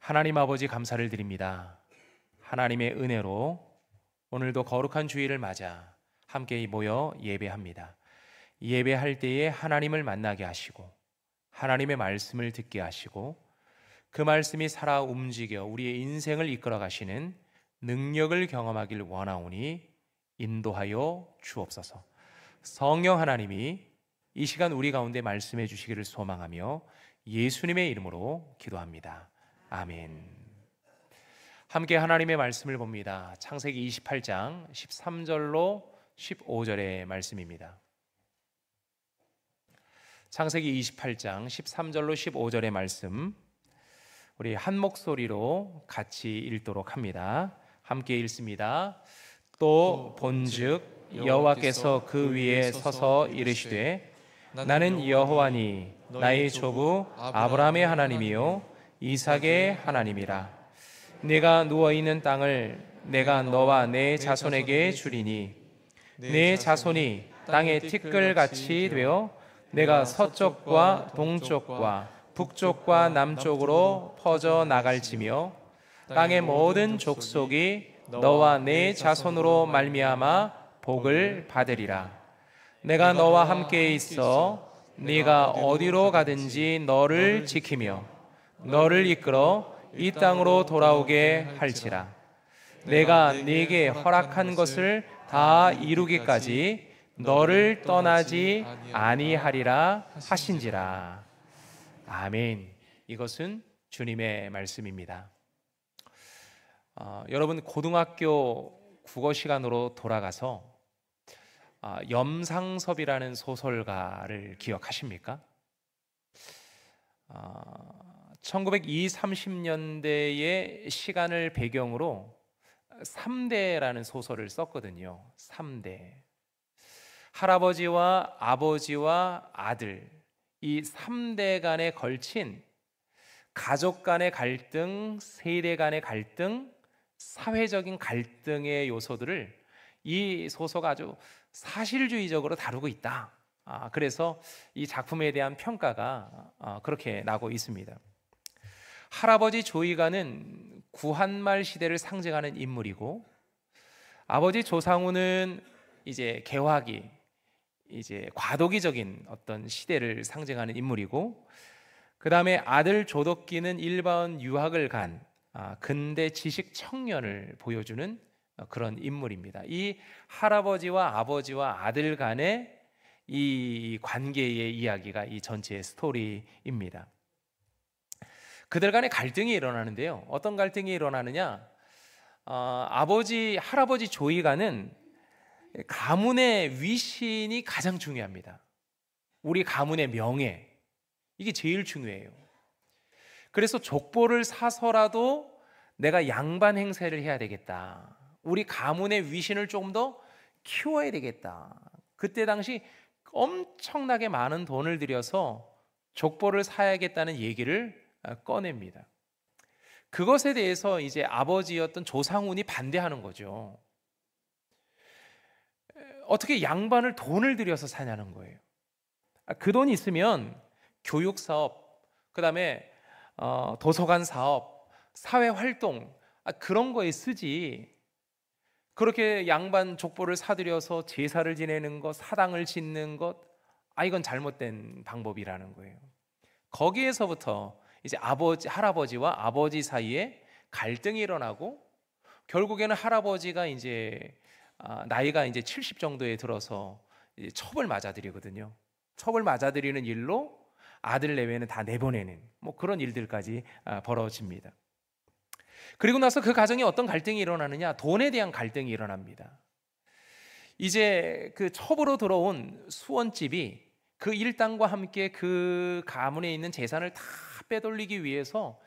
하나님 아버지 감사를 드립니다. 하나님의 은혜로 오늘도 거룩한 주일을 맞아 함께 모여 예배합니다. 예배할 때에 하나님을 만나게 하시고 하나님의 말씀을 듣게 하시고 그 말씀이 살아 움직여 우리의 인생을 이끌어 가시는 능력을 경험하길 원하오니 인도하여 주옵소서. 성령 하나님이 이 시간 우리 가운데 말씀해 주시기를 소망하며 예수님의 이름으로 기도합니다. 아멘. 함께 하나님의 말씀을 봅니다. 창세기 28장 13절로 15절의 말씀입니다. 창세기 28장 13절로 15절의 말씀, 우리 한 목소리로 같이 읽도록 합니다. 함께 읽습니다. 또 본즉 여호와께서 그 위에 서서 이르시되 나는 여호와니 나의 조부 아브라함의 하나님이요 이삭의 하나님이라. 네가 누워있는 땅을 내가 너와 내 자손에게 주리니 네 자손이 땅의 티끌같이 되어 내가 서쪽과 동쪽과 북쪽과 남쪽으로 퍼져 나갈지며 땅의 모든 족속이 너와 내 자손으로 말미암아 복을 받으리라. 내가 너와 함께 있어 네가 어디로 가든지 너를 지키며 너를 이끌어 이 땅으로 돌아오게 할지라. 내가 네게 허락한 것을 다 이루기까지 너를 떠나지 아니하리라 하신지라. 아멘. 이것은 주님의 말씀입니다. 여러분 고등학교 국어 시간으로 돌아가서 염상섭이라는 소설가를 기억하십니까? 1920, 30년대의 시간을 배경으로 3대라는 소설을 썼거든요. 3대. 할아버지와 아버지와 아들, 이 3대 간에 걸친 가족 간의 갈등, 세대 간의 갈등, 사회적인 갈등의 요소들을 이 소설가 아주 사실주의적으로 다루고 있다. 그래서 이 작품에 대한 평가가 그렇게 나고 있습니다. 할아버지 조이가는 구한말 시대를 상징하는 인물이고, 아버지 조상우는 이제 개화기, 이제 과도기적인 어떤 시대를 상징하는 인물이고, 그 다음에 아들 조덕기는 일반 유학을 간 근대 지식 청년을 보여주는 그런 인물입니다. 이 할아버지와 아버지와 아들 간의 이 관계의 이야기가 이 전체의 스토리입니다. 그들 간의 갈등이 일어나는데요. 어떤 갈등이 일어나느냐? 할아버지 조이가는 가문의 위신이 가장 중요합니다. 우리 가문의 명예, 이게 제일 중요해요. 그래서 족보를 사서라도 내가 양반 행세를 해야 되겠다. 우리 가문의 위신을 조금 더 키워야 되겠다. 그때 당시 엄청나게 많은 돈을 들여서 족보를 사야겠다는 얘기를 꺼냅니다. 그것에 대해서 이제 아버지였던 조상훈이 반대하는 거죠. 어떻게 양반을 돈을 들여서 사냐는 거예요. 그 돈이 있으면 교육사업, 그 다음에 도서관 사업, 사회활동, 그런 거에 쓰지. 그렇게 양반 족보를 사들여서 제사를 지내는 것, 사당을 짓는 것, 이건 잘못된 방법이라는 거예요. 거기에서부터 이제 할아버지와 아버지 사이에 갈등이 일어나고, 결국에는 할아버지가 이제 나이가 이제 70 정도에 들어서 이제 첩을 맞아들이거든요. 첩을 맞아들이는 일로 아들 내외는 다 내보내는 그런 일들까지 벌어집니다. 그리고 나서 그 가정에 어떤 갈등이 일어나느냐? 돈에 대한 갈등이 일어납니다. 이제 그 첩으로 들어온 수원집이 그 일당과 함께 그 가문에 있는 재산을 다 빼돌리기 위해서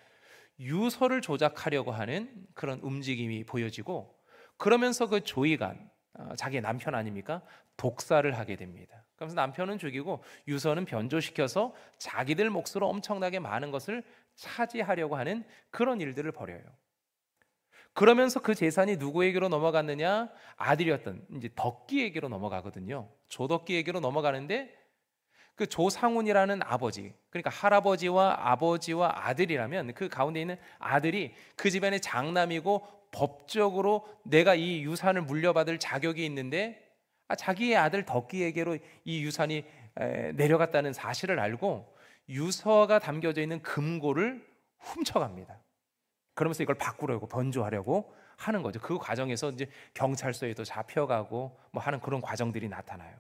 유서를 조작하려고 하는 그런 움직임이 보여지고, 그러면서 그 조이가 자기 남편 아닙니까? 독사를 하게 됩니다. 그러면서 남편은 죽이고 유서는 변조시켜서 자기들 몫으로 엄청나게 많은 것을 차지하려고 하는 그런 일들을 벌여요. 그러면서 그 재산이 누구에게로 넘어갔느냐? 아들이었던 이제 덕기에게로 넘어가거든요. 조덕기에게로 넘어가는데, 그 조상훈이라는 아버지, 그러니까 할아버지와 아버지와 아들이라면 그 가운데 있는 아들이 그 집안의 장남이고 법적으로 내가 이 유산을 물려받을 자격이 있는데 자기의 아들 덕기에게로 이 유산이 내려갔다는 사실을 알고 유서가 담겨져 있는 금고를 훔쳐갑니다. 그러면서 이걸 바꾸려고 변조하려고 하는 거죠. 그 과정에서 이제 경찰서에도 잡혀가고 뭐 하는 그런 과정들이 나타나요.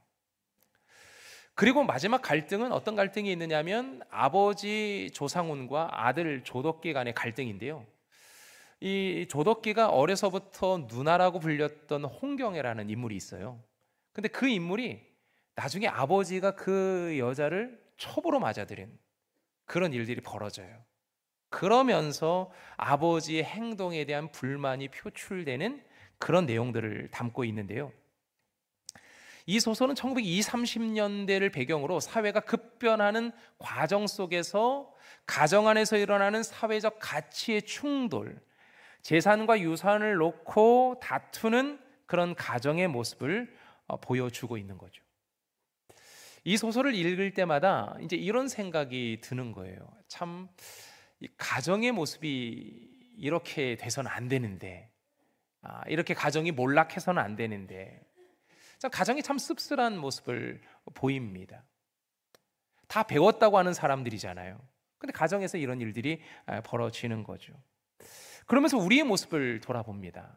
그리고 마지막 갈등은 어떤 갈등이 있느냐면 아버지 조상훈과 아들 조덕기 간의 갈등인데요. 이 조덕기가 어려서부터 누나라고 불렸던 홍경애라는 인물이 있어요. 근데 그 인물이 나중에 아버지가 그 여자를 첩으로 맞아들인 그런 일들이 벌어져요. 그러면서 아버지의 행동에 대한 불만이 표출되는 그런 내용들을 담고 있는데요. 이 소설은 1920, 30년대를 배경으로 사회가 급변하는 과정 속에서 가정 안에서 일어나는 사회적 가치의 충돌, 재산과 유산을 놓고 다투는 그런 가정의 모습을 보여주고 있는 거죠. 이 소설을 읽을 때마다 이제 이런 생각이 드는 거예요. 참, 이 가정의 모습이 이렇게 돼서는 안 되는데, 이렇게 가정이 몰락해서는 안 되는데, 가정이 참 씁쓸한 모습을 보입니다. 다 배웠다고 하는 사람들이잖아요. 근데 가정에서 이런 일들이 벌어지는 거죠. 그러면서 우리의 모습을 돌아봅니다.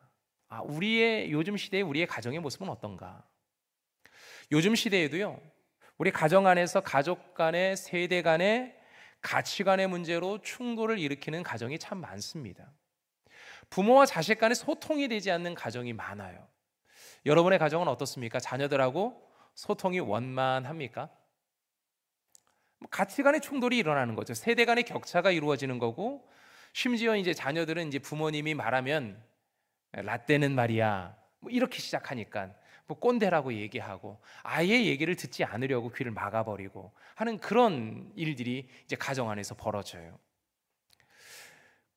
우리의 요즘 시대의 우리의 가정의 모습은 어떤가? 요즘 시대에도요, 우리 가정 안에서 가족 간의 세대 간의 가치관의 문제로 충돌을 일으키는 가정이 참 많습니다. 부모와 자식 간의 소통이 되지 않는 가정이 많아요. 여러분의 가정은 어떻습니까? 자녀들하고 소통이 원만합니까? 가치관의 충돌이 일어나는 거죠. 세대 간의 격차가 이루어지는 거고, 심지어 이제 자녀들은 이제 부모님이 말하면 라떼는 말이야 뭐 이렇게 시작하니까 뭐 꼰대라고 얘기하고 아예 얘기를 듣지 않으려고 귀를 막아버리고 하는 그런 일들이 이제 가정 안에서 벌어져요.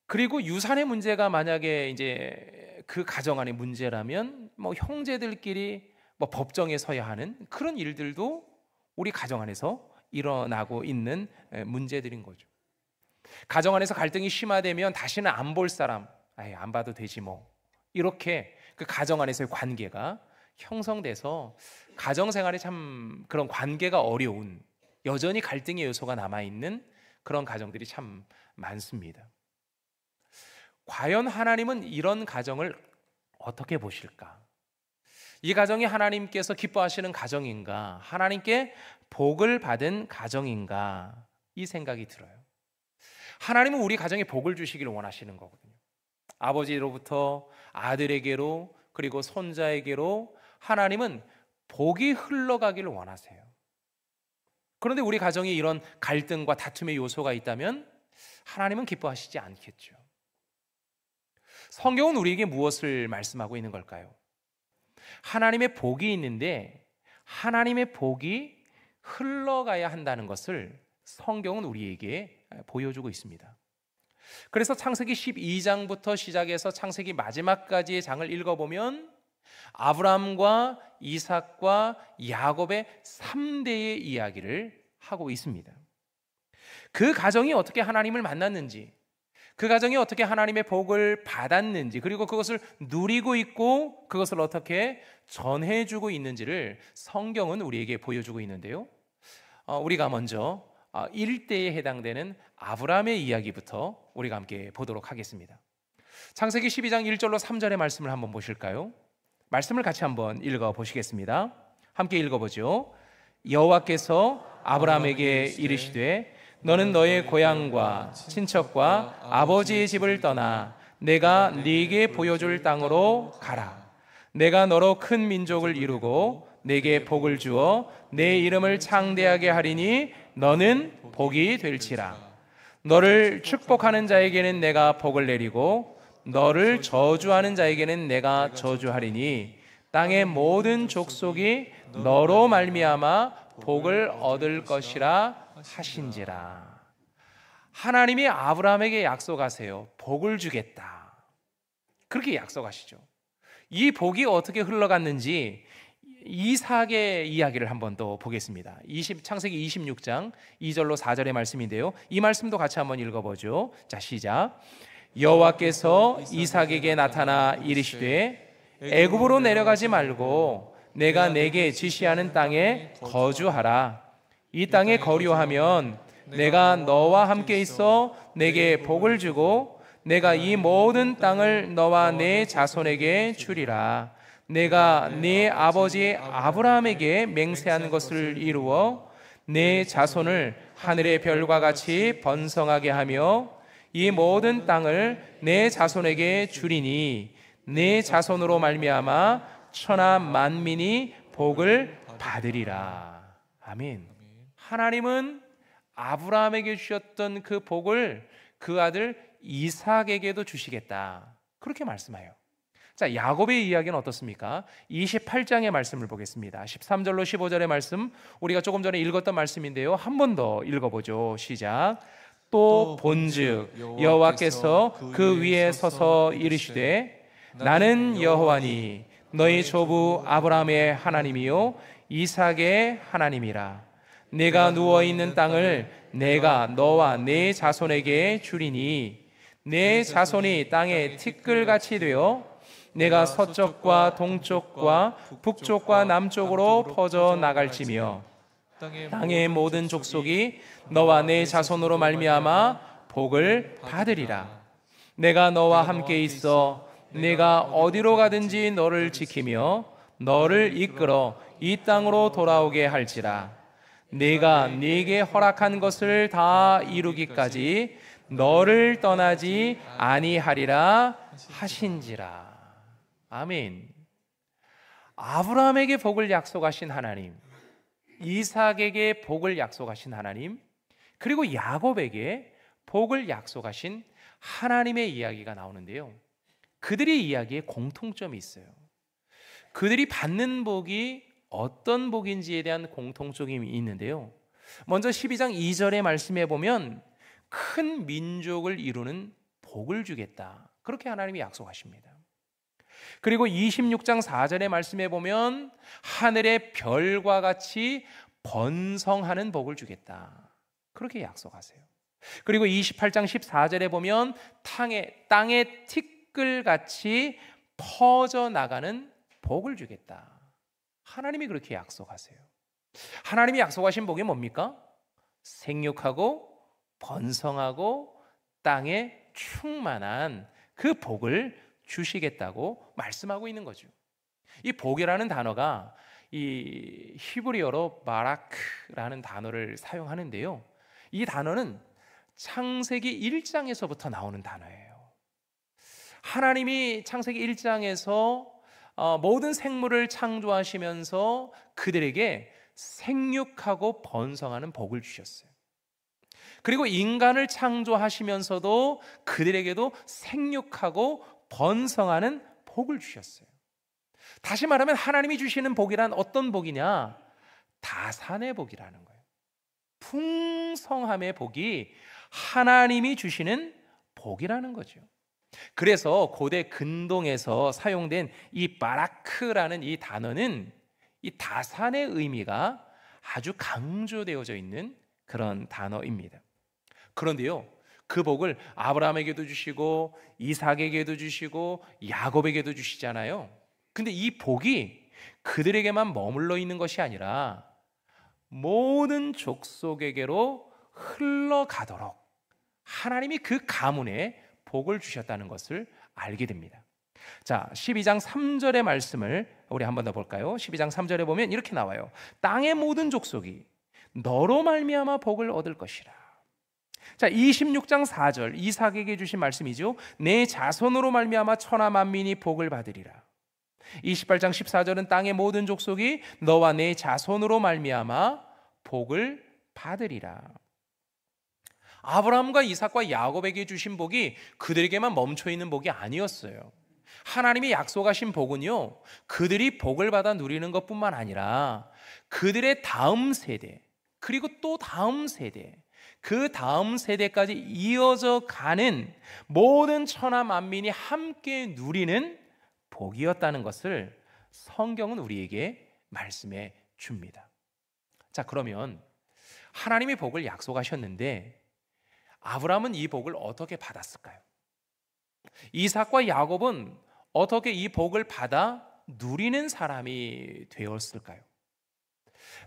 그리고 유산의 문제가 만약에 이제 그 가정 안의 문제라면 뭐 형제들끼리 뭐 법정에 서야 하는 그런 일들도 우리 가정 안에서 일어나고 있는 문제들인 거죠. 가정 안에서 갈등이 심화되면 다시는 안 볼 사람, 안 봐도 되지 뭐 이렇게 그 가정 안에서의 관계가 형성돼서 가정 생활에 참 그런 관계가 어려운, 여전히 갈등의 요소가 남아있는 그런 가정들이 참 많습니다. 과연 하나님은 이런 가정을 어떻게 보실까? 이 가정이 하나님께서 기뻐하시는 가정인가? 하나님께 복을 받은 가정인가? 이 생각이 들어요. 하나님은 우리 가정에 복을 주시기를 원하시는 거거든요. 아버지로부터 아들에게로 그리고 손자에게로 하나님은 복이 흘러가기를 원하세요. 그런데 우리 가정에 이런 갈등과 다툼의 요소가 있다면 하나님은 기뻐하시지 않겠죠. 성경은 우리에게 무엇을 말씀하고 있는 걸까요? 하나님의 복이 있는데 하나님의 복이 흘러가야 한다는 것을 성경은 우리에게 보여주고 있습니다. 그래서 창세기 12장부터 시작해서 창세기 마지막까지의 장을 읽어보면 아브라함과 이삭과 야곱의 3대의 이야기를 하고 있습니다. 그 가정이 어떻게 하나님을 만났는지, 그 가정이 어떻게 하나님의 복을 받았는지, 그리고 그것을 누리고 있고 그것을 어떻게 전해주고 있는지를 성경은 우리에게 보여주고 있는데요. 우리가 먼저 1대에 해당되는 아브라함의 이야기부터 우리가 함께 보도록 하겠습니다. 창세기 12장 1절로 3절의 말씀을 한번 보실까요? 말씀을 같이 한번 읽어보시겠습니다. 함께 읽어보죠. 여호와께서 아브라함에게 이르시되 너는 너의 고향과 친척과 아버지의 집을 떠나 내가 네게 보여줄 땅으로 가라. 내가 너로 큰 민족을 이루고 내게 복을 주어 내 이름을 창대하게 하리니 너는 복이 될지라. 너를 축복하는 자에게는 내가 복을 내리고 너를 저주하는 자에게는 내가 저주하리니 땅의 모든 족속이 너로 말미암아 복을 얻을 것이라 하신지라. 하나님이 아브라함에게 약속하세요. 복을 주겠다. 그렇게 약속하시죠. 이 복이 어떻게 흘러갔는지 이삭의 이야기를 한번 또 보겠습니다. 창세기 26장 2절로 4절의 말씀인데요, 이 말씀도 같이 한번 읽어보죠. 자, 시작. 여호와께서 이삭에게 나타나 이르시되 애굽으로 내려가지 말고 내가 내게 지시하는 땅에 거주하라. 이 땅에 거류하면 내가 너와 함께 있어 내게 복을 주고 내가 이 모든 땅을 너와 내 자손에게 주리라. 내가 네 아버지 아브라함에게 맹세한 것을 이루어 내 자손을 하늘의 별과 같이 번성하게 하며 이 모든 땅을 내 자손에게 주리니 내 자손으로 말미암아 천하 만민이 복을 받으리라. 아멘. 하나님은 아브라함에게 주셨던 그 복을 그 아들 이삭에게도 주시겠다, 그렇게 말씀해요. 자, 야곱의 이야기는 어떻습니까? 28장의 말씀을 보겠습니다. 13절로 15절의 말씀, 우리가 조금 전에 읽었던 말씀인데요, 한 번 더 읽어보죠. 시작. 또 본즉 여호와께서 그 위에 서서 이르시되 나는 여호와니 너희 조부 아브라함의 하나님이요 이삭의 하나님이라. 내가 누워있는 땅을 내가 너와 내 자손에게 주리니 내 자손이 땅에 티끌같이 되어 내가 서쪽과 동쪽과 북쪽과 남쪽으로 퍼져 나갈지며 땅의 모든 족속이 너와 내 자손으로 말미암아 복을 받으리라. 내가 너와 함께 있어 내가 어디로 가든지 너를 지키며 너를 이끌어 이 땅으로 돌아오게 할지라. 내가 네게 허락한 것을 다 이루기까지 너를 떠나지 아니하리라 하신지라. 아멘. 아브라함에게 복을 약속하신 하나님, 이삭에게 복을 약속하신 하나님, 그리고 야곱에게 복을 약속하신 하나님의 이야기가 나오는데요, 그들의 이야기에 공통점이 있어요. 그들이 받는 복이 어떤 복인지에 대한 공통점이 있는데요, 먼저 12장 2절의 말씀에 보면 큰 민족을 이루는 복을 주겠다, 그렇게 하나님이 약속하십니다. 그리고 26장 4절의 말씀에 보면 하늘의 별과 같이 번성하는 복을 주겠다, 그렇게 약속하세요. 그리고 28장 14절에 보면 땅의 티끌같이 퍼져나가는 복을 주겠다, 하나님이 그렇게 약속하세요. 하나님이 약속하신 복이 뭡니까? 생육하고 번성하고 땅에 충만한 그 복을 주시겠다고 말씀하고 있는 거죠. 이 복이라는 단어가 이 히브리어로 바라크라는 단어를 사용하는데요, 이 단어는 창세기 1장에서부터 나오는 단어예요. 하나님이 창세기 1장에서 모든 생물을 창조하시면서 그들에게 생육하고 번성하는 복을 주셨어요. 그리고 인간을 창조하시면서도 그들에게도 생육하고 번성하는 복을 주셨어요. 다시 말하면 하나님이 주시는 복이란 어떤 복이냐? 다산의 복이라는 거예요. 풍성함의 복이 하나님이 주시는 복이라는 거죠. 그래서 고대 근동에서 사용된 이 바라크라는 이 단어는 이 다산의 의미가 아주 강조되어져 있는 그런 단어입니다. 그런데요, 그 복을 아브라함에게도 주시고 이삭에게도 주시고 야곱에게도 주시잖아요. 근데 이 복이 그들에게만 머물러 있는 것이 아니라 모든 족속에게로 흘러가도록 하나님이 그 가문에 복을 주셨다는 것을 알게 됩니다. 자, 12장 3절의 말씀을 우리 한 번 더 볼까요? 12장 3절에 보면 이렇게 나와요. 땅의 모든 족속이 너로 말미암아 복을 얻을 것이라. 자, 26장 4절 이삭에게 주신 말씀이죠. 내 자손으로 말미암아 천하 만민이 복을 받으리라. 28장 14절은 땅의 모든 족속이 너와 내 자손으로 말미암아 복을 받으리라. 아브라함과 이삭과 야곱에게 주신 복이 그들에게만 멈춰 있는 복이 아니었어요. 하나님이 약속하신 복은요, 그들이 복을 받아 누리는 것뿐만 아니라 그들의 다음 세대, 그리고 또 다음 세대, 그 다음 세대까지 이어져 가는 모든 천하 만민이 함께 누리는 복이었다는 것을 성경은 우리에게 말씀해 줍니다. 자, 그러면 하나님이 복을 약속하셨는데 아브라함은 이 복을 어떻게 받았을까요? 이삭과 야곱은 어떻게 이 복을 받아 누리는 사람이 되었을까요?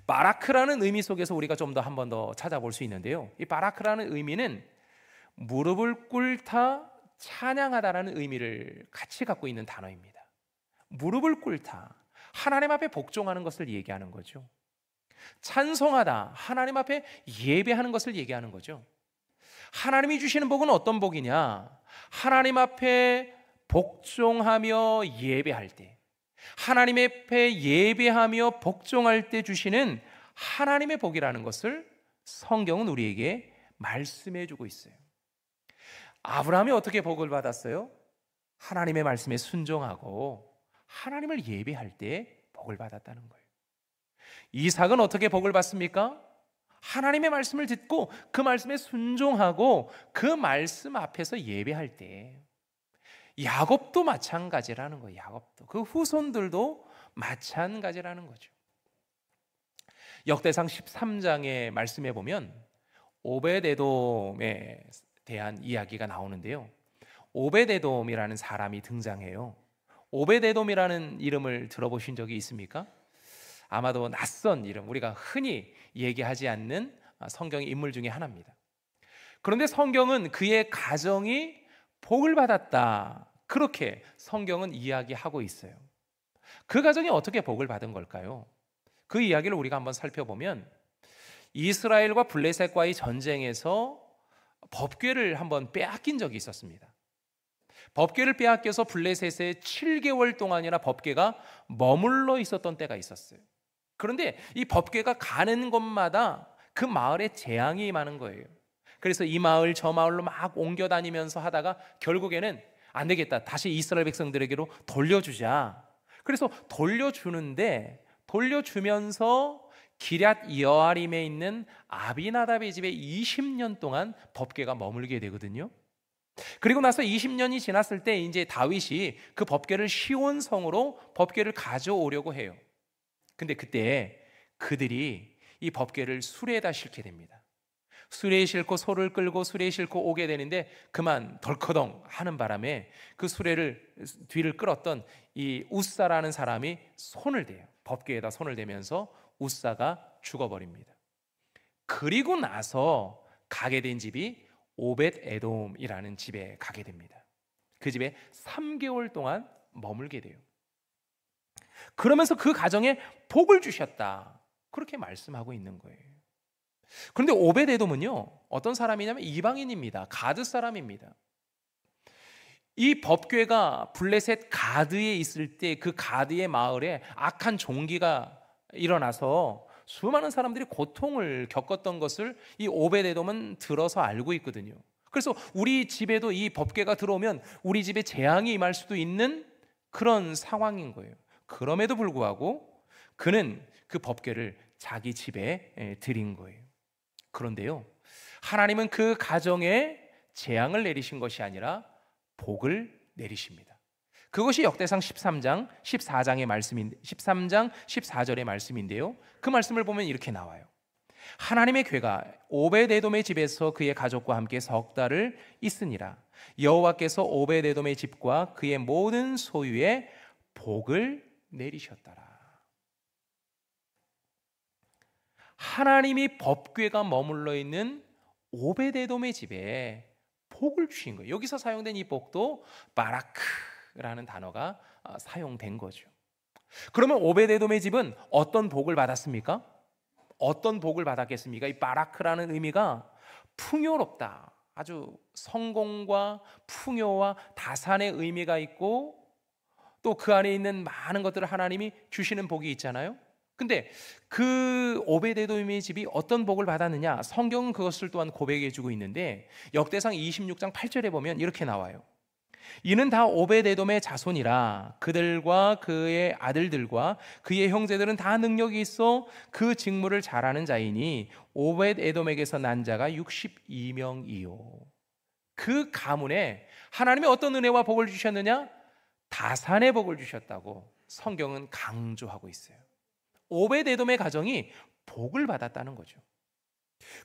바라크라는 의미 속에서 우리가 좀 더 한 번 더 찾아볼 수 있는데요, 이 바라크라는 의미는 무릎을 꿇다 찬양하다라는 의미를 같이 갖고 있는 단어입니다. 무릎을 꿇다, 하나님 앞에 복종하는 것을 얘기하는 거죠. 찬송하다, 하나님 앞에 예배하는 것을 얘기하는 거죠. 하나님이 주시는 복은 어떤 복이냐? 하나님 앞에 복종하며 예배할 때, 하나님 앞에 예배하며 복종할 때 주시는 하나님의 복이라는 것을 성경은 우리에게 말씀해 주고 있어요. 아브라함이 어떻게 복을 받았어요? 하나님의 말씀에 순종하고 하나님을 예배할 때 복을 받았다는 거예요. 이삭은 어떻게 복을 받습니까? 하나님의 말씀을 듣고 그 말씀에 순종하고 그 말씀 앞에서 예배할 때. 야곱도 마찬가지라는 거예요. 야곱도, 그 후손들도 마찬가지라는 거죠. 역대상 13장의 말씀에 보면 오벳에돔에 대한 이야기가 나오는데요, 오벳에돔이라는 사람이 등장해요. 오벳에돔이라는 이름을 들어보신 적이 있습니까? 아마도 낯선 이름, 우리가 흔히 얘기하지 않는 성경의 인물 중에 하나입니다. 그런데 성경은 그의 가정이 복을 받았다, 그렇게 성경은 이야기하고 있어요. 그 가정이 어떻게 복을 받은 걸까요? 그 이야기를 우리가 한번 살펴보면 이스라엘과 블레셋과의 전쟁에서 법궤를 한번 빼앗긴 적이 있었습니다. 법궤를 빼앗겨서 블레셋에 7개월 동안이나 법궤가 머물러 있었던 때가 있었어요. 그런데 이 법궤가 가는 곳마다 그 마을에 재앙이 임하는 거예요. 그래서 이 마을 저 마을로 막 옮겨 다니면서 하다가 결국에는 안 되겠다, 다시 이스라엘 백성들에게로 돌려주자. 그래서 돌려주면서 기럇 여아림에 있는 아비나답의 집에 20년 동안 법궤가 머물게 되거든요. 그리고 나서 20년이 지났을 때 이제 다윗이 그 법궤를 시온성으로 법궤를 가져오려고 해요. 근데 그때 그들이 이 법궤를 수레에다 싣게 됩니다. 수레에 싣고 소를 끌고 수레에 싣고 오게 되는데 그만 덜커덩 하는 바람에 그 수레를 뒤를 끌었던 이 우사라는 사람이 손을 대요. 법궤에다 손을 대면서 우사가 죽어버립니다. 그리고 나서 가게 된 집이 오벳에돔이라는 집에 가게 됩니다. 그 집에 3개월 동안 머물게 돼요. 그러면서 그 가정에 복을 주셨다, 그렇게 말씀하고 있는 거예요. 그런데 오벳에돔은요, 어떤 사람이냐면 이방인입니다. 가드 사람입니다. 이 법궤가 블레셋 가드에 있을 때 그 가드의 마을에 악한 종기가 일어나서 수많은 사람들이 고통을 겪었던 것을 이 오벳에돔은 들어서 알고 있거든요. 그래서 우리 집에도 이 법궤가 들어오면 우리 집에 재앙이 임할 수도 있는 그런 상황인 거예요. 그럼에도 불구하고 그는 그 법궤를 자기 집에 들인 거예요. 그런데요, 하나님은 그 가정에 재앙을 내리신 것이 아니라 복을 내리십니다. 그것이 역대상 13장 14장의 말씀인 13장 14절의 말씀인데요, 그 말씀을 보면 이렇게 나와요. 하나님의 궤가 오벳에돔의 집에서 그의 가족과 함께 석 달을 있으니라. 여호와께서 오벳에돔의 집과 그의 모든 소유에 복을 내리셨더라. 하나님이 법궤가 머물러 있는 오벳에돔의 집에 복을 주신 거예요. 여기서 사용된 이 복도 바라크라는 단어가 사용된 거죠. 그러면 오벳에돔의 집은 어떤 복을 받았습니까? 어떤 복을 받았겠습니까? 이 바라크라는 의미가 풍요롭다, 아주 성공과 풍요와 다산의 의미가 있고 또 그 안에 있는 많은 것들을 하나님이 주시는 복이 있잖아요. 근데 그 오벳에돔의 집이 어떤 복을 받았느냐, 성경은 그것을 또한 고백해 주고 있는데 역대상 26장 8절에 보면 이렇게 나와요. 이는 다 오벳에돔의 자손이라. 그들과 그의 아들들과 그의 형제들은 다 능력이 있어 그 직무를 잘하는 자이니 오벳에돔에게서 난 자가 62명이요. 그 가문에 하나님이 어떤 은혜와 복을 주셨느냐? 다산의 복을 주셨다고 성경은 강조하고 있어요. 오베데돔의 가정이 복을 받았다는 거죠.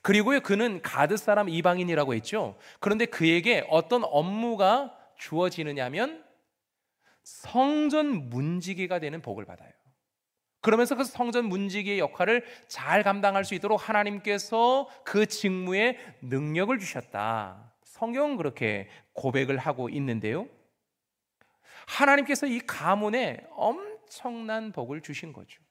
그리고요, 그는 가드 사람 이방인이라고 했죠. 그런데 그에게 어떤 업무가 주어지느냐면 성전 문지기가 되는 복을 받아요. 그러면서 그 성전 문지기의 역할을 잘 감당할 수 있도록 하나님께서 그 직무에 능력을 주셨다. 성경은 그렇게 고백을 하고 있는데요, 하나님께서 이 가문에 엄청난 복을 주신 거죠.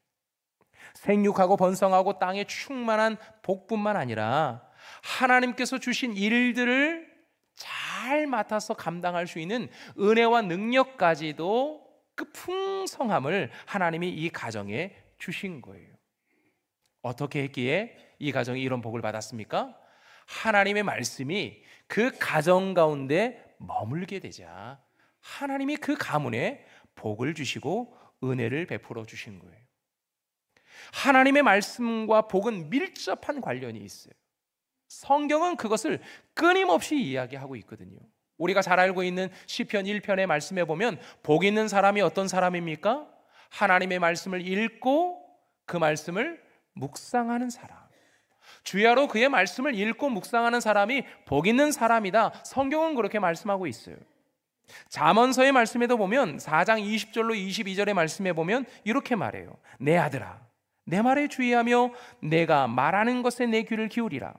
생육하고 번성하고 땅에 충만한 복뿐만 아니라 하나님께서 주신 일들을 잘 맡아서 감당할 수 있는 은혜와 능력까지도, 그 풍성함을 하나님이 이 가정에 주신 거예요. 어떻게 했기에 이 가정이 이런 복을 받았습니까? 하나님의 말씀이 그 가정 가운데 머물게 되자 하나님이 그 가문에 복을 주시고 은혜를 베풀어 주신 거예요. 하나님의 말씀과 복은 밀접한 관련이 있어요. 성경은 그것을 끊임없이 이야기하고 있거든요. 우리가 잘 알고 있는 시편 1편의 말씀에 보면 복 있는 사람이 어떤 사람입니까? 하나님의 말씀을 읽고 그 말씀을 묵상하는 사람. 주야로 그의 말씀을 읽고 묵상하는 사람이 복 있는 사람이다. 성경은 그렇게 말씀하고 있어요. 잠언서의 말씀에도 보면 4장 20절로 22절의 말씀에 보면 이렇게 말해요. 내 아들아, 내 말에 주의하며 내가 말하는 것에 내 귀를 기울이라.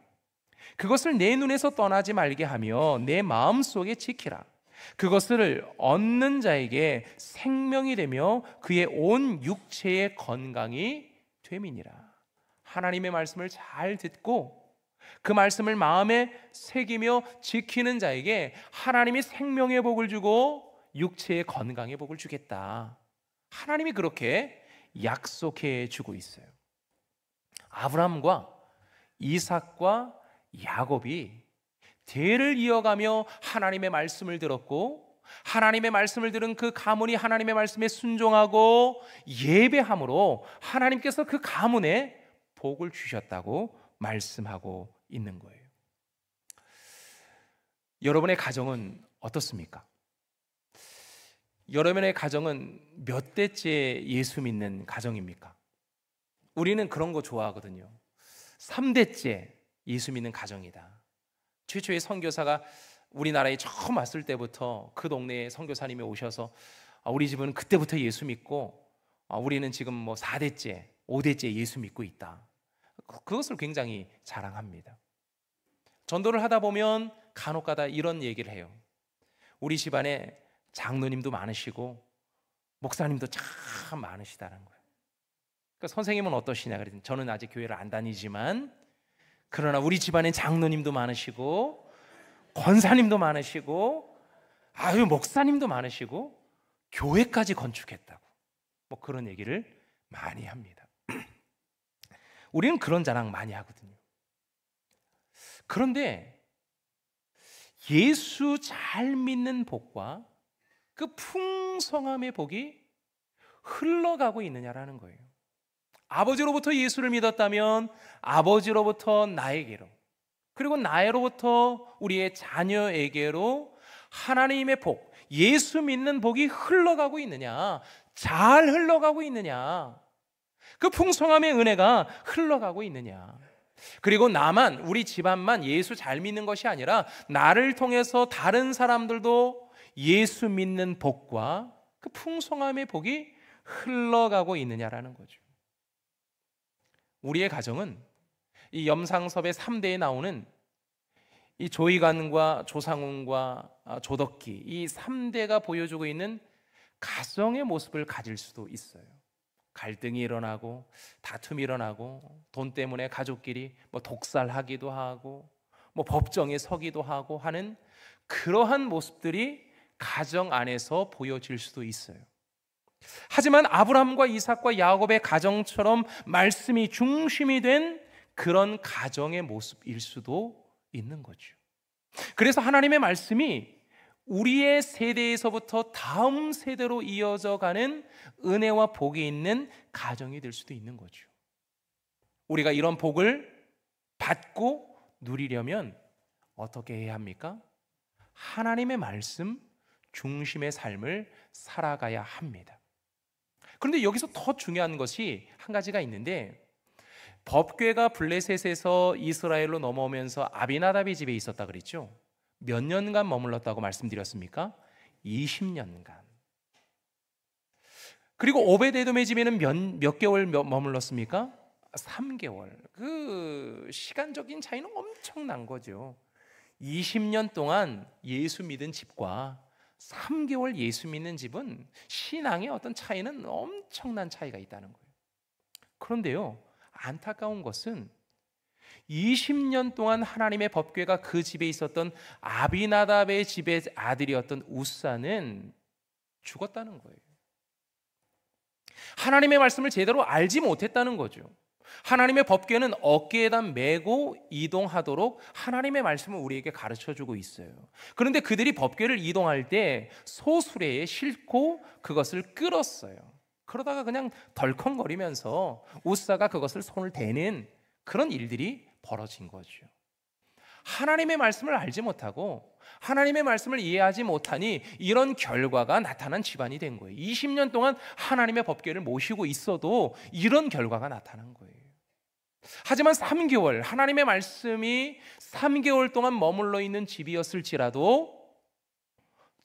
그것을 내 눈에서 떠나지 말게 하며 내 마음속에 지키라. 그것을 얻는 자에게 생명이 되며 그의 온 육체의 건강이 됨이니라. 하나님의 말씀을 잘 듣고 그 말씀을 마음에 새기며 지키는 자에게 하나님이 생명의 복을 주고 육체의 건강의 복을 주겠다. 하나님이 그렇게 약속해 주고 있어요. 아브라함과 이삭과 야곱이 대를 이어가며 하나님의 말씀을 들었고, 하나님의 말씀을 들은 그 가문이 하나님의 말씀에 순종하고 예배함으로 하나님께서 그 가문에 복을 주셨다고 말씀하고 있는 거예요. 여러분의 가정은 어떻습니까? 여러분의 가정은 몇 대째 예수 믿는 가정입니까? 우리는 그런 거 좋아하거든요. 3대째 예수 믿는 가정이다. 최초의 선교사가 우리나라에 처음 왔을 때부터 그 동네에 선교사님이 오셔서 우리 집은 그때부터 예수 믿고 우리는 지금 뭐 4대째, 5대째 예수 믿고 있다. 그것을 굉장히 자랑합니다. 전도를 하다 보면 간혹가다 이런 얘기를 해요. 우리 집안에 장로님도 많으시고 목사님도 참 많으시다는 거예요. 그러니까 선생님은 어떠시냐 그랬더니 저는 아직 교회를 안 다니지만 그러나 우리 집안에 장로님도 많으시고 권사님도 많으시고 목사님도 많으시고 교회까지 건축했다고 뭐 그런 얘기를 많이 합니다. 우리는 그런 자랑 많이 하거든요. 그런데 예수 잘 믿는 복과 그 풍성함의 복이 흘러가고 있느냐라는 거예요. 아버지로부터 예수를 믿었다면 아버지로부터 나에게로, 그리고 나로부터 우리의 자녀에게로 하나님의 복, 예수 믿는 복이 흘러가고 있느냐, 잘 흘러가고 있느냐, 그 풍성함의 은혜가 흘러가고 있느냐. 그리고 나만, 우리 집안만 예수 잘 믿는 것이 아니라 나를 통해서 다른 사람들도 예수 믿는 복과 그 풍성함의 복이 흘러가고 있느냐라는 거죠. 우리의 가정은 이 염상섭의 3대에 나오는 이 조이관과 조상훈과 조덕기, 이 3대가 보여주고 있는 가정의 모습을 가질 수도 있어요. 갈등이 일어나고 다툼이 일어나고 돈 때문에 가족끼리 뭐 독살하기도 하고 뭐 법정에 서기도 하고 하는 그러한 모습들이 가정 안에서 보여질 수도 있어요. 하지만 아브라함과 이삭과 야곱의 가정처럼 말씀이 중심이 된 그런 가정의 모습일 수도 있는 거죠. 그래서 하나님의 말씀이 우리의 세대에서부터 다음 세대로 이어져 가는 은혜와 복이 있는 가정이 될 수도 있는 거죠. 우리가 이런 복을 받고 누리려면 어떻게 해야 합니까? 하나님의 말씀 중심의 삶을 살아가야 합니다. 그런데 여기서 더 중요한 것이 한 가지가 있는데, 법궤가 블레셋에서 이스라엘로 넘어오면서 아비나답의 집에 있었다 그랬죠. 몇 년간 머물렀다고 말씀드렸습니까? 20년간. 그리고 오베데돔의 집에는 몇 개월 머물렀습니까? 3개월. 그 시간적인 차이는 엄청난 거죠. 20년 동안 예수 믿은 집과 3개월 예수 믿는 집은 신앙의 어떤 차이는 엄청난 차이가 있다는 거예요. 그런데요, 안타까운 것은 20년 동안 하나님의 법궤가 그 집에 있었던 아비나답의 집의 아들이었던 우사는 죽었다는 거예요. 하나님의 말씀을 제대로 알지 못했다는 거죠. 하나님의 법궤는 어깨에다 메고 이동하도록 하나님의 말씀을 우리에게 가르쳐주고 있어요. 그런데 그들이 법궤를 이동할 때 소수레에 싣고 그것을 끌었어요. 그러다가 그냥 덜컹거리면서 우사가 그것을 손을 대는 그런 일들이 벌어진 거죠. 하나님의 말씀을 알지 못하고 하나님의 말씀을 이해하지 못하니 이런 결과가 나타난 집안이 된 거예요. 20년 동안 하나님의 법궤를 모시고 있어도 이런 결과가 나타난 거예요. 하지만 3개월, 하나님의 말씀이 3개월 동안 머물러 있는 집이었을지라도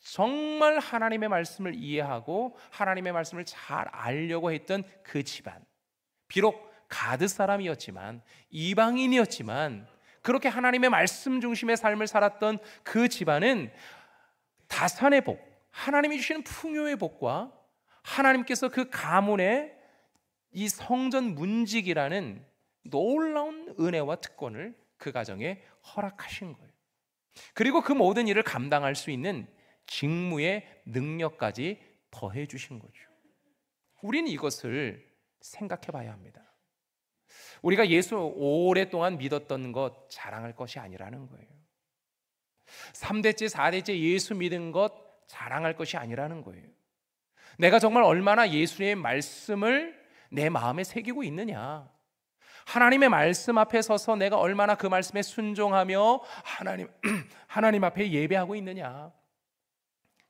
정말 하나님의 말씀을 이해하고 하나님의 말씀을 잘 알려고 했던 그 집안, 비록 가드 사람이었지만, 이방인이었지만, 그렇게 하나님의 말씀 중심의 삶을 살았던 그 집안은 다산의 복, 하나님이 주시는 풍요의 복과 하나님께서 그 가문에 이 성전 문직이라는 놀라운 은혜와 특권을 그 가정에 허락하신 거예요. 그리고 그 모든 일을 감당할 수 있는 직무의 능력까지 더해 주신 거죠. 우리는 이것을 생각해 봐야 합니다. 우리가 예수 오랫동안 믿었던 것 자랑할 것이 아니라는 거예요. 3대째 4대째 예수 믿은 것 자랑할 것이 아니라는 거예요. 내가 정말 얼마나 예수의 말씀을 내 마음에 새기고 있느냐, 하나님의 말씀 앞에 서서 내가 얼마나 그 말씀에 순종하며 하나님 앞에 예배하고 있느냐,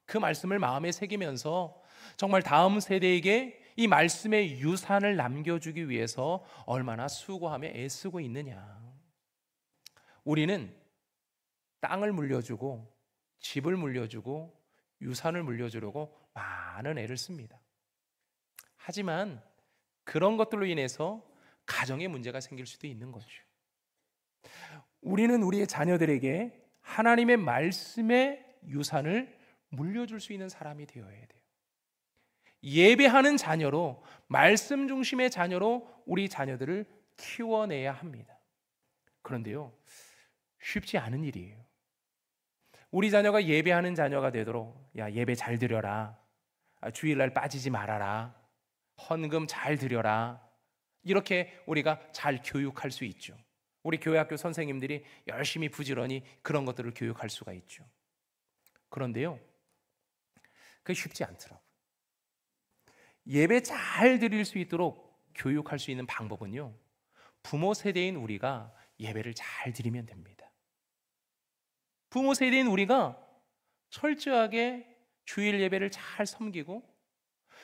그 말씀을 마음에 새기면서 정말 다음 세대에게 이 말씀의 유산을 남겨주기 위해서 얼마나 수고하며 애쓰고 있느냐. 우리는 땅을 물려주고 집을 물려주고 유산을 물려주려고 많은 애를 씁니다. 하지만 그런 것들로 인해서 가정에 문제가 생길 수도 있는 거죠. 우리는 우리의 자녀들에게 하나님의 말씀의 유산을 물려줄 수 있는 사람이 되어야 돼요. 예배하는 자녀로, 말씀 중심의 자녀로 우리 자녀들을 키워내야 합니다. 그런데요, 쉽지 않은 일이에요. 우리 자녀가 예배하는 자녀가 되도록, 야, 예배 잘 드려라, 주일날 빠지지 말아라, 헌금 잘 드려라, 이렇게 우리가 잘 교육할 수 있죠. 우리 교회학교 선생님들이 열심히 부지런히 그런 것들을 교육할 수가 있죠. 그런데요, 그게 쉽지 않더라고요. 예배 잘 드릴 수 있도록 교육할 수 있는 방법은요, 부모 세대인 우리가 예배를 잘 드리면 됩니다. 부모 세대인 우리가 철저하게 주일 예배를 잘 섬기고,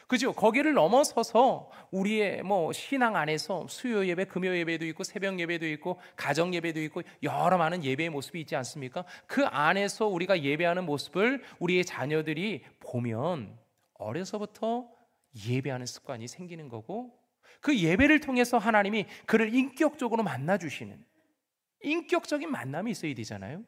그죠? 거기를 넘어서서 우리의 신앙 안에서 수요 예배, 금요 예배도 있고 새벽 예배도 있고 가정 예배도 있고 여러 많은 예배의 모습이 있지 않습니까? 그 안에서 우리가 예배하는 모습을 우리의 자녀들이 보면 어려서부터 예배하는 습관이 생기는 거고, 그 예배를 통해서 하나님이 그를 인격적으로 만나주시는 인격적인 만남이 있어야 되잖아요.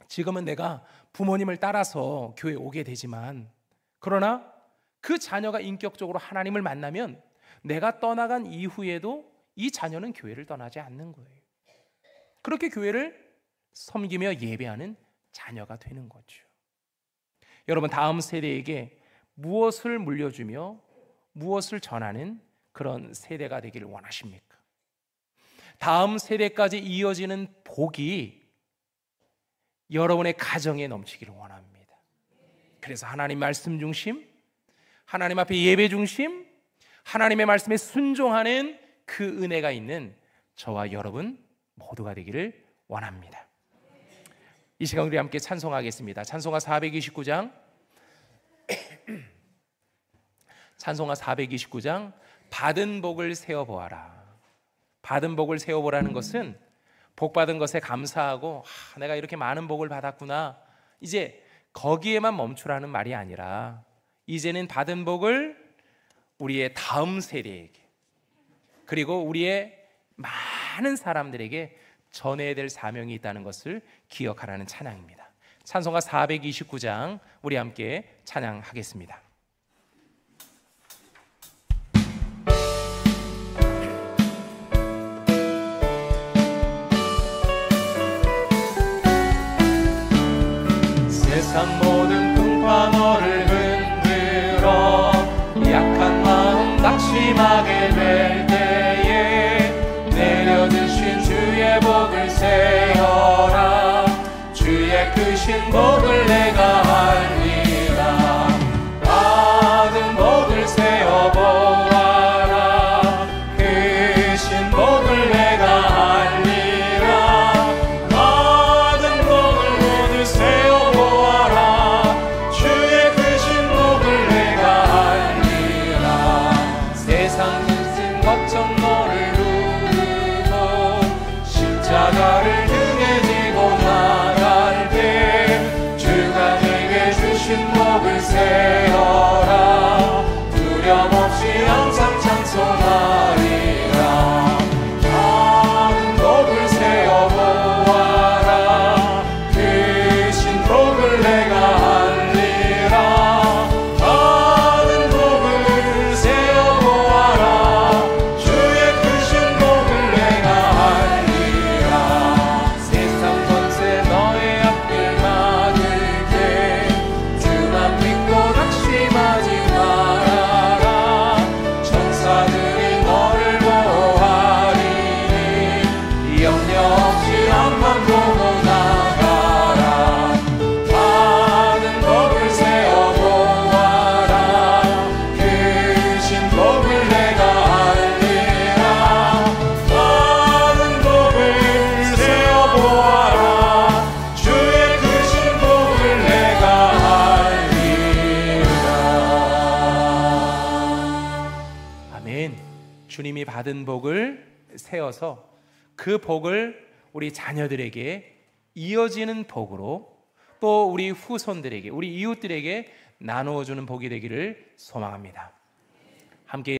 지금은 내가 부모님을 따라서 교회에 오게 되지만, 그러나 그 자녀가 인격적으로 하나님을 만나면 내가 떠나간 이후에도 이 자녀는 교회를 떠나지 않는 거예요. 그렇게 교회를 섬기며 예배하는 자녀가 되는 거죠. 여러분, 다음 세대에게 무엇을 물려주며 무엇을 전하는 그런 세대가 되기를 원하십니까? 다음 세대까지 이어지는 복이 여러분의 가정에 넘치기를 원합니다. 그래서 하나님 말씀 중심, 하나님 앞에 예배 중심, 하나님의 말씀에 순종하는 그 은혜가 있는 저와 여러분 모두가 되기를 원합니다. 이 시간 우리 함께 찬송하겠습니다. 찬송가 429장 찬송가 429장 받은 복을 세어보아라. 받은 복을 세어보라는 것은 복 받은 것에 감사하고 내가 이렇게 많은 복을 받았구나, 이제 거기에만 멈추라는 말이 아니라 이제는 받은 복을 우리의 다음 세대에게, 그리고 우리의 많은 사람들에게 전해야 될 사명이 있다는 것을 기억하라는 찬양입니다. 찬송가 429장 우리 함께 찬양하겠습니다. 세상 모든 풍파 너를 흔들어 약한 마음 낙심하게 될 때에 내려주신 주의 복을 세어라. 주의 크신 복을 내가 알리라. 받은 복을 세어보아라. 크신 복을 내가 알리라. 받은 복을 모두 세어보아라. 주의 크신 복을 내가 알리라. 세상 힘쓴 걱정 너를 누르고 십자가를 등에 지고 나갈 때 주가 내게 주신 복을 세어라. 두려움 없이 항상 찬송하리라. 받은 복을 세어보아라. 크신 복을 내가 알리라. 받은 복을 세어보아라. 주의 크신 복을 내가 알리라. 세상 권세 너의 앞길 막을게 주만 믿고 낙심하지 말아라. 천사들이 너를 보호하리니 염려 없이 앞만 보고 나가라. 받은 복을 세어보아라. 크신 복을 내가 알리라. 받은 복을 세어보아라. 주의 크신 복을 내가 알리라. 아멘. 주님이 받은 복을 세어서 그 복을 우리 자녀들에게 이어지는 복으로, 또 우리 후손들에게, 우리 이웃들에게 나누어주는 복이 되기를 소망합니다. 함께